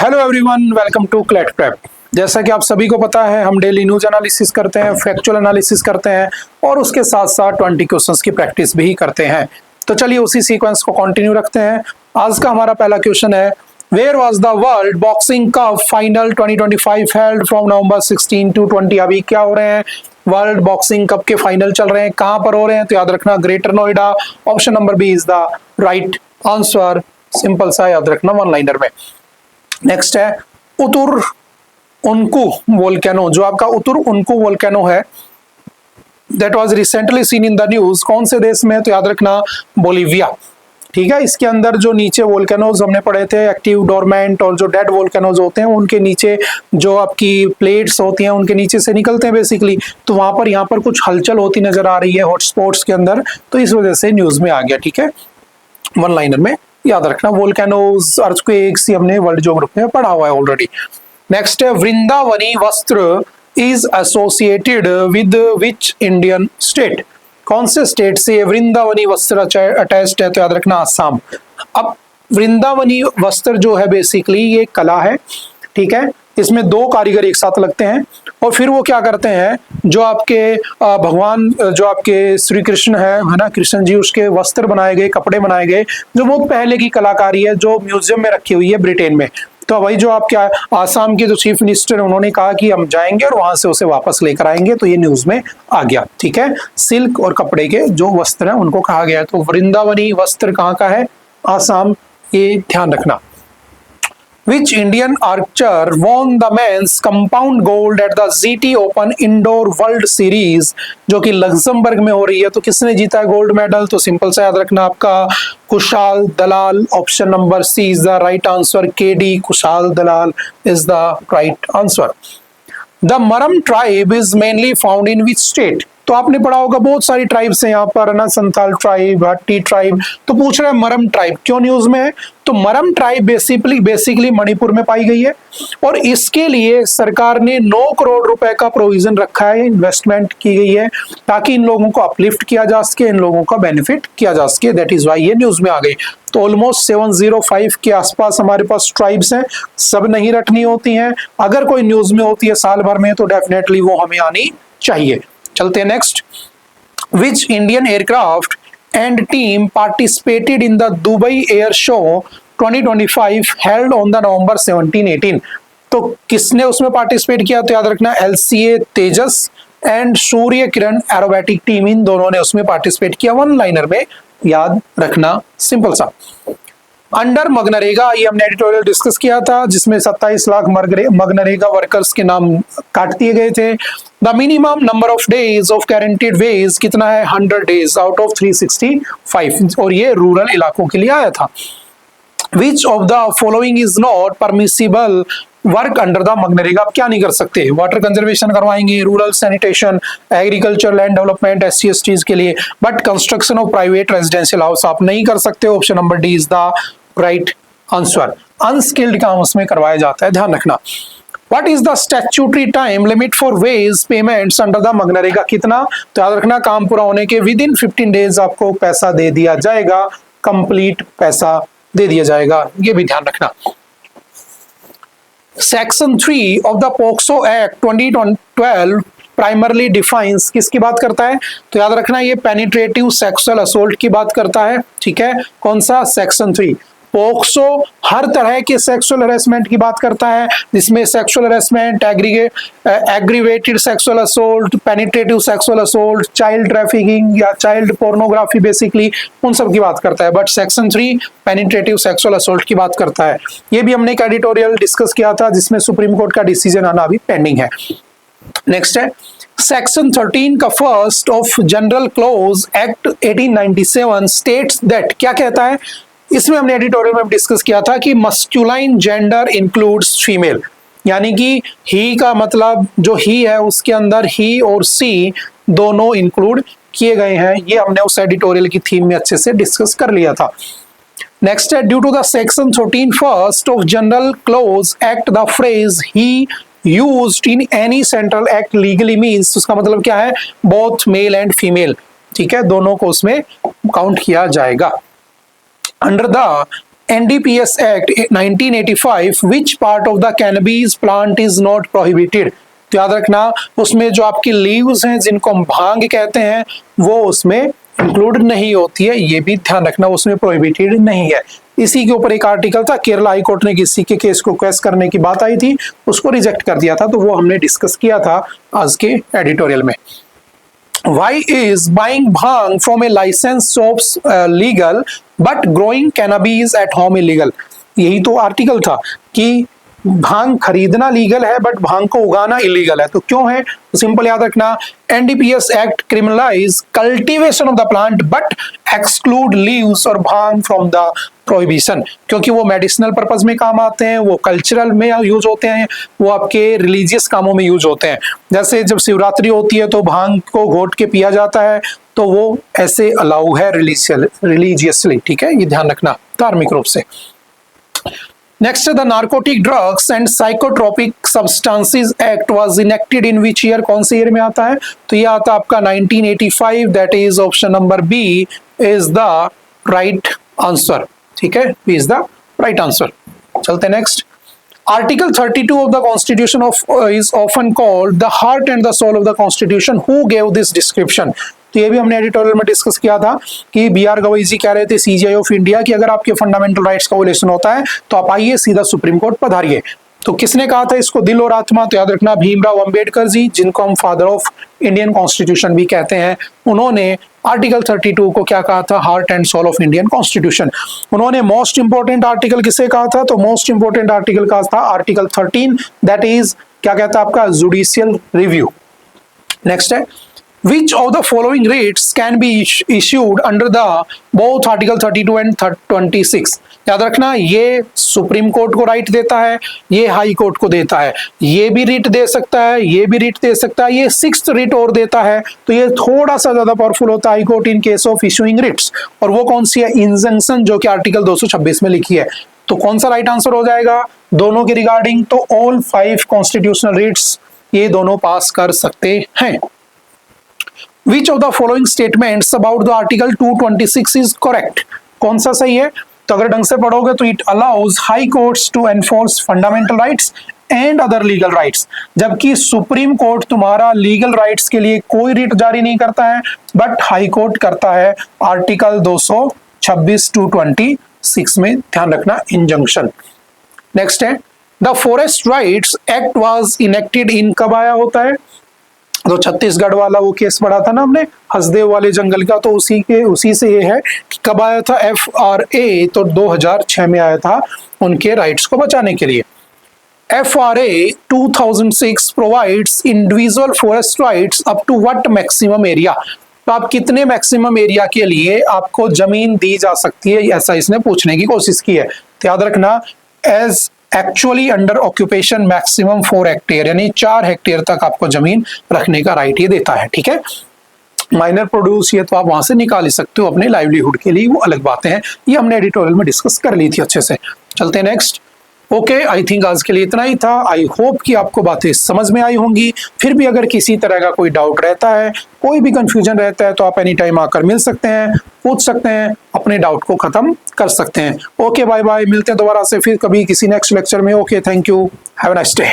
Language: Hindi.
Hello everyone, welcome to CLAT prep. जैसा कि आप सभी को पता है, हम डेली न्यूज एनालिसिस करते हैं, फैक्चुअल एनालिसिस करते हैं और उसके साथ साथ 20 क्वेश्चंस की प्रैक्टिस भी करते हैं। तो चलिए उसी सीक्वेंस को कंटिन्यू रखते हैं। आज का हमारा पहला क्वेश्चन है, where was the world boxing cup final 2025 held from November 16 to 20। अभी क्या हो रहे हैं, वर्ल्ड बॉक्सिंग कप के फाइनल चल रहे हैं, कहां पर हो रहे हैं? तो याद रखना greater Noida. Option number B is the right answer. Simple सा याद रखना वन लाइनर में। नेक्स्ट है उतुर उनकू वोल्केनो। जो आपका उतुर उनकू वोल्केनो है, that was recently seen in the news. कौन से देश में? तो याद रखना बोलीविया। ठीक है, इसके अंदर जो नीचे वोल्केनोज हमने पढ़े थे, एक्टिव, डोरमेंट और जो डेड वोल्केनोज होते हैं, उनके नीचे जो आपकी प्लेट्स होती हैं उनके नीचे से निकलते हैं बेसिकली। तो वहां पर यहाँ पर कुछ हलचल होती नजर आ रही है हॉटस्पॉट्स के अंदर, तो इस वजह से न्यूज में आ गया। ठीक है, वन लाइनर में याद रखना। वोल्केनोज, अर्थक्वेक्स, ये हमने वर्ल्ड ज्योग्राफी में पढ़ा हुआ है ऑलरेडी। नेक्स्ट है वृंदावनी वस्त्र is associated with which Indian state. कौन से स्टेट से वृंदावनी वस्त्र अटैच्ड है? तो याद रखना आसाम। अब वृंदावनी वस्त्र जो है बेसिकली ये कला है। ठीक है, इसमें दो कारीगर एक साथ लगते हैं और फिर वो क्या करते हैं, जो आपके भगवान, जो आपके श्री कृष्ण है ना, कृष्ण जी, उसके वस्त्र बनाए गए, कपड़े बनाए गए, जो बहुत पहले की कलाकारी है, जो म्यूजियम में रखी हुई है ब्रिटेन में। तो वही जो आपके आसाम के जो चीफ मिनिस्टर है, उन्होंने कहा कि हम जाएंगे और वहां से उसे वापस लेकर आएंगे, तो ये न्यूज में आ गया। ठीक है, सिल्क और कपड़े के जो वस्त्र हैं उनको कहा गया है। तो वृंदावनी वस्त्र कहाँ का है? आसाम, ये ध्यान रखना। Which Indian archer won the men's compound gold at the GT Open Indoor World Series, जो कि लग्जमबर्ग में हो रही है। तो किसने जीता है गोल्ड मेडल? तो सिंपल सा याद रखना आपका Kushal Dalal. Option number C is the right answer. KD Kushal Dalal is the right answer. The Maram tribe is mainly found in which state. तो आपने पढ़ा होगा बहुत सारी ट्राइब्स हैं यहाँ पर ना, संथाल ट्राइब, हट्टी ट्राइब। तो पूछ रहे हैं मरम ट्राइब क्यों न्यूज में है? तो मरम ट्राइब बेसिकली मणिपुर में पाई गई है और इसके लिए सरकार ने 9 करोड़ रुपए का प्रोविजन रखा है, इन्वेस्टमेंट की गई है, ताकि इन लोगों को अपलिफ्ट किया जा सके, इन लोगों का बेनिफिट किया जा सके। दैट इज वाई ये न्यूज में आ गई। तो ऑलमोस्ट 705 के आसपास हमारे पास ट्राइब्स हैं। सब नहीं रखनी होती हैं, अगर कोई न्यूज में होती है साल भर में तो डेफिनेटली वो हमें आनी चाहिए। चलते हैं next. Which Indian aircraft and team participated in the Dubai air show 2025 held on the नवंबर 17-18। तो किसने उसमें पार्टिसिपेट किया? तो याद रखना LCA Tejas and Surya Kiran aerobatic team, इन दोनों ने उसमें पार्टिसिपेट किया। वन लाइनर में याद रखना, सिंपल सा। अंडर मनरेगा, ये हमने एडिटोरियल डिस्कस किया था, जिसमें 27 लाख मनरेगा वर्कर्स के नाम काट दिए गए थे। The minimum number of days of guaranteed wage कितना है? 100 डेज आउट ऑफ 365, और ये रूरल इलाकों के लिए आया था। Which of the following is not permissible work under the MNREGA. आप क्या नहीं कर सकते? वाटर कंजर्वेशन करवाएंगे, rural sanitation, agriculture, land development, SC/STs के लिए, but construction of private residential house आप नहीं कर सकते। Option number D is the right answer. Unskilled काम उसमें करवाया जाता है, ध्यान रखना। What is the statutory time limit for wage payments under the MNREGA? कितना? तो याद रखना काम पूरा होने के विद इन 15 डेज आपको पैसा दे दिया जाएगा, कंप्लीट पैसा दे दिया जाएगा, ये भी ध्यान रखना। Section 3 of the POCSO act 2012 primarily defines किसकी बात करता है? तो याद रखना ये पेनिट्रेटिव सेक्सुअल असोल्ट की बात करता है। ठीक है, कौन सा? सेक्शन 3। पोक्सो हर तरह के सेक्सुअल हरेसमेंट की बात करता है, जिसमें sexual harassment, aggravated sexual assault, penetrative sexual assault, child trafficking या चाइल्ड पोर्नोग्राफी, बेसिकली उन सब की बात करता है। But section 3 penetrative sexual assault की बात करता है। ये भी हमने एक एडिटोरियल डिस्कस किया था, जिसमें सुप्रीम कोर्ट का डिसीजन आना अभी पेंडिंग है। नेक्स्ट है सेक्शन 13 का first of general clause act 1897 states that. क्या कहता है? इसमें हमने एडिटोरियल में डिस्कस किया था कि मस्कुलाइन जेंडर इंक्लूड्स फीमेल, यानी कि ही का मतलब जो ही है उसके अंदर ही और सी दोनों इंक्लूड किए गए हैं। ये हमने उस एडिटोरियल की थीम में अच्छे से डिस्कस कर लिया था। नेक्स्ट है due to the section 13 first of general clause act the phrase he used in any central act legally means, उसका मतलब क्या है? Both male and female. ठीक है, दोनों को उसमें काउंट किया जाएगा। Under the NDPS Act 1985 which part of the cannabis plant is not prohibited। तो याद रखना उसमें जो आपकी लीव्स हैं जिनको हम भांग कहते हैं वो उसमें इंक्लूड नहीं होती है, ये भी ध्यान रखना, उसमें प्रोहिबिटेड नहीं है। इसी के ऊपर एक आर्टिकल था, केरला हाई कोर्ट ने किसी के केस को क्वेश्चन करने की बात आई थी, उसको रिजेक्ट कर दिया था, तो वो हमने डिस्कस किया था आज के एडिटोरियल में। Why is buying bhang from a licensed shops legal but growing cannabis at home illegal? यही तो आर्टिकल था कि भांग खरीदना लीगल है बट भांग को उगाना इलीगल है, तो क्यों है? तो सिंपल याद रखना, NDPS act criminalize cultivation of the plant but exclude leaves और भांग फ्रॉम द प्रोहिबिशन, क्योंकि वो मेडिसिनल पर्पज में काम आते हैं, वो कल्चरल में यूज होते हैं, वो आपके रिलीजियस कामों में यूज होते हैं। जैसे जब शिवरात्रि होती है तो भांग को घोट के पिया जाता है, तो वो ऐसे अलाउ है रिलीजियसली, ठीक है, ये ध्यान रखना धार्मिक रूप से। Next the narcotic drugs and psychotropic substances act was enacted in which year? कौन से ईयर में आता है? तो ये आता है आपका 1985, that is option number B is the right answer, ठीक है, B is the right answer. चलते next. Article 32 of the Constitution is often called the heart and the soul of the Constitution. Who gave this description? तो ये भी हमने एडिटोरियल में डिस्कस किया था कि BR गवई जी कह रहे थे CJI ऑफ इंडिया कि अगर आपके फंडामेंटल राइट्स का वोलेशन होता है तो आप आइए सीधा सुप्रीम कोर्ट पधारिए। तो किसने कहा था इसको दिल और आत्मा? तो याद रखना भीमराव अंबेडकर जी, जिनको हम फादर ऑफ इंडियन कॉन्स्टिट्यूशन भी कहते हैं, उन्होंने आर्टिकल 32 को क्या कहा था? Heart and soul of Indian constitution. उन्होंने मोस्ट इंपोर्टेंट आर्टिकल किसे कहा था? तो मोस्ट इंपोर्टेंट आर्टिकल कहा था आर्टिकल 13, दैट इज क्या कहता है आपका? Judicial review. नेक्स्ट है, which of the following writs can be issued under the both article 32 and 26? याद रखना ये सुप्रीम कोर्ट को राइट देता है, ये हाई कोर्ट को देता है, ये भी रिट दे सकता है, ये भी रिट दे सकता है, ये सिक्स्थ रिट और देता है, तो ये थोड़ा सा ज्यादा पावरफुल होता है high court in case of issuing writs. और वो कौन सी है? इंजंक्शन, जो कि आर्टिकल 226 में लिखी है। तो कौन सा राइट आंसर हो जाएगा दोनों के रिगार्डिंग? तो ऑल 5 कॉन्स्टिट्यूशनल रिट्स ये दोनों पास कर सकते हैं। Which of the following statements about the article 226 is correct? कौन सा सही है? तो अगर ढंग से पढ़ोगे तो it allows high courts to enforce fundamental rights and other legal rights, जबकि सुप्रीम कोर्ट तुम्हारा लीगल राइट्स के लिए कोई रिट जारी नहीं करता है, बट हाई कोर्ट करता है आर्टिकल 226 to 26 में, ध्यान रखना, इंजंक्शन। नेक्स्ट है, the forest rights act was enacted इन, कब आया होता है? तो छत्तीसगढ़ वाला वो केस पढ़ा था ना हमने हसदेव वाले जंगल का, तो उसी से ये है कि कब आया था FRA? तो 2006 में आया था उनके राइट्स को बचाने के लिए। FRA 2006 provides individual forest rights up to what maximum area? तो आप कितने मैक्सिमम एरिया के लिए आपको जमीन दी जा सकती है, ऐसा इसने पूछने की कोशिश की है। तो याद रखना, as actually under occupation maximum 4 hectare, यानी 4 हेक्टेयर तक आपको जमीन रखने का राइट ये देता है, ठीक है। माइनर प्रोड्यूस ये तो आप वहां से निकाल ही सकते हो अपने लाइवलीहुड के लिए, वो अलग बातें हैं, ये हमने एडिटोरियल में डिस्कस कर ली थी अच्छे से। चलते हैं नेक्स्ट। ओके, आई थिंक आज के लिए इतना ही था। आई होप कि आपको बातें समझ में आई होंगी। फिर भी अगर किसी तरह का कोई डाउट रहता है, कोई भी कंफ्यूजन रहता है, तो आप एनी टाइम आकर मिल सकते हैं, पूछ सकते हैं, अपने डाउट को खत्म कर सकते हैं। ओके, बाय बाय, मिलते हैं दोबारा से फिर कभी किसी नेक्स्ट लेक्चर में। Okay, thank you, have a nice day.